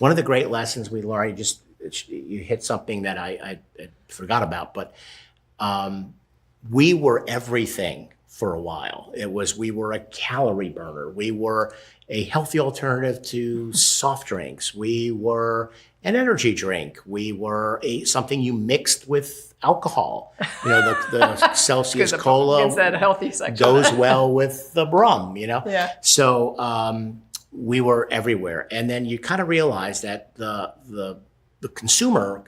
One of the great lessons we learned, you hit something that I forgot about, but we were everything for a while. We were a calorie burner. We were a healthy alternative to soft drinks. We were an energy drink. We were something you mixed with alcohol. The Celsius Cola Against that healthy section. goes well with the rum, Yeah. So we were everywhere. And then you kind of realize that the consumer,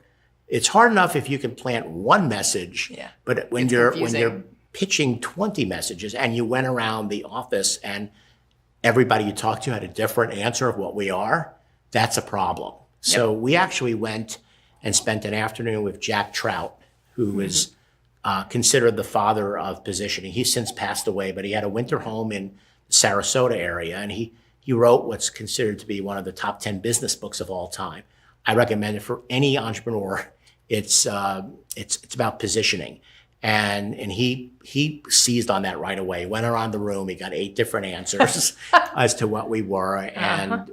it's hard enough if you can plant one message, but when you're pitching 20 messages and you went around the office and everybody you talked to had a different answer of what we are, that's a problem. So we actually went and spent an afternoon with Jack Trout, who is considered the father of positioning. He's since passed away, but he had a winter home in the Sarasota area, and he wrote what's considered to be one of the top 10 business books of all time. I recommend it for any entrepreneur. It's about positioning. And he seized on that right away. Went around the room. He got 8 different answers as to what we were, and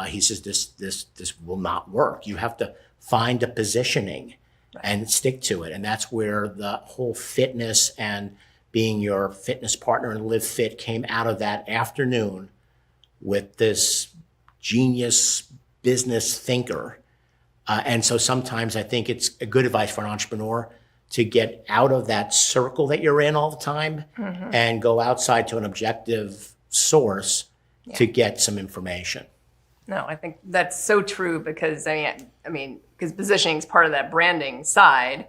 he says this will not work. You have to find a positioning and stick to it, and that's where the whole fitness and being your fitness partner and Live Fit came out of that afternoon with this genius business thinker. And so sometimes I think it's a good advice for an entrepreneur to get out of that circle that you're in all the time and go outside to an objective source to get some information. No, I think that's so true because because positioning is part of that branding side.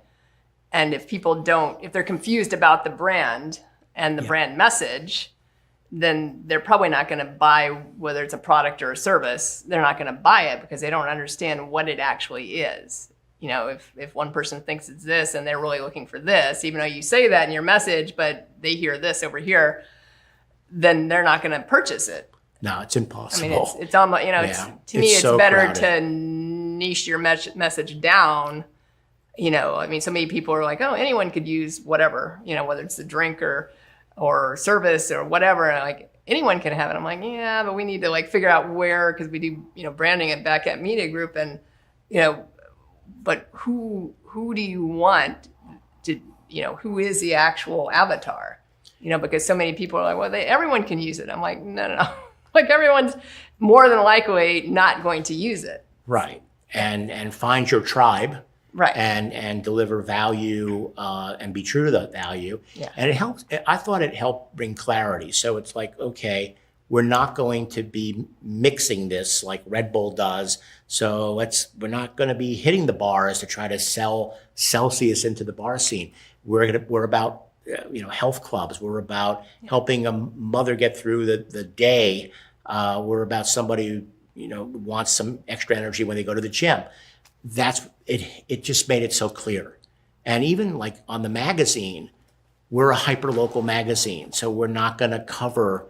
And if they're confused about the brand and the brand message, then they're probably not going to buy, whether it's a product or a service, they're not going to buy it because they don't understand what it actually is. If one person thinks it's this and they're really looking for this, even though you say that in your message, but they hear this over here, then they're not going to purchase it. No, it's impossible. It's almost, to me, it's so better crowded. to niche your message down. So many people are like, oh, anyone could use whatever, whether it's a drink or service or whatever. And like, anyone can have it. I'm like, yeah, but we need to figure out where, because we do, branding it back at Media Group and, but who do you want to, who is the actual avatar? Because so many people are like, well, everyone can use it. I'm like, no. Everyone's more than likely not going to use it. Right. And find your tribe. Right. And deliver value and be true to that value. Yeah. And it helps. I thought it helped bring clarity. So it's like, okay, we're not going to be mixing this like Red Bull does. So we're not going to be hitting the bars to try to sell Celsius into the bar scene. We're about health clubs. We're about helping a mother get through the day. We're about somebody who wants some extra energy when they go to the gym. That's it. It just made it so clear. And even like on the magazine, we're a hyper-local magazine, so we're not going to cover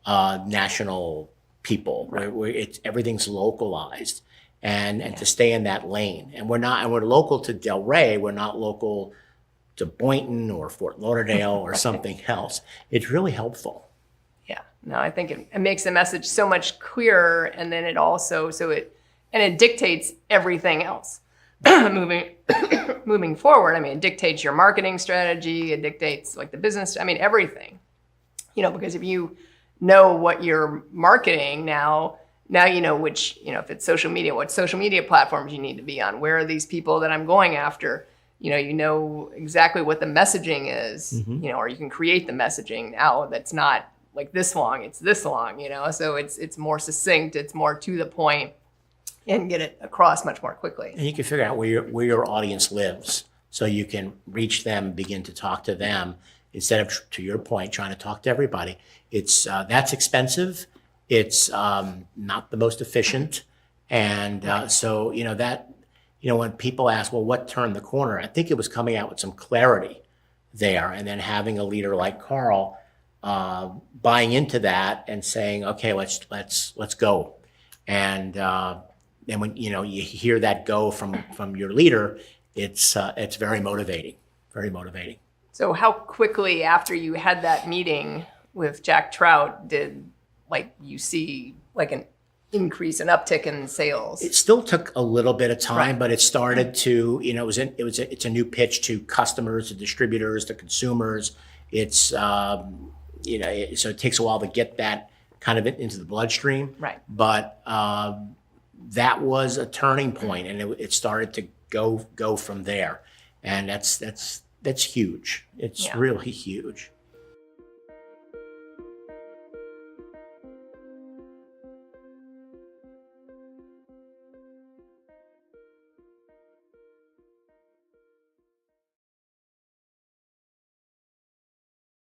national people. Right. Everything's localized, and to stay in that lane. And we're local to Del Rey. We're not local to Boynton or Fort Lauderdale or something else. It's really helpful. Yeah. No, I think it makes the message so much clearer, and then it also it dictates everything else moving forward. It dictates your marketing strategy. It dictates the business. Everything. Because if you know what you're marketing now you know which, if it's social media, what social media platforms you need to be on. Where are these people that I'm going after? You know exactly what the messaging is. Or you can create the messaging now that's not like this long. It's this long. So it's more succinct. It's more to the point. And get it across much more quickly. And you can figure out where your audience lives, so you can reach them, begin to talk to them, instead of, to your point, trying to talk to everybody. It's that's expensive. It's not the most efficient, and so when people ask, well, what turned the corner? I think it was coming out with some clarity there, and then having a leader like Carl buying into that and saying, okay, let's go, and when you hear that go from your leader, it's very motivating, very motivating. So how quickly after you had that meeting with Jack Trout did you see an increase, an uptick in sales. It still took a little bit of time, but it started to, it's a new pitch to customers, to distributors, to consumers. It's, so it takes a while to get that kind of into the bloodstream. Right. But that was a turning point, and it started to go from there. And that's huge. It's really huge.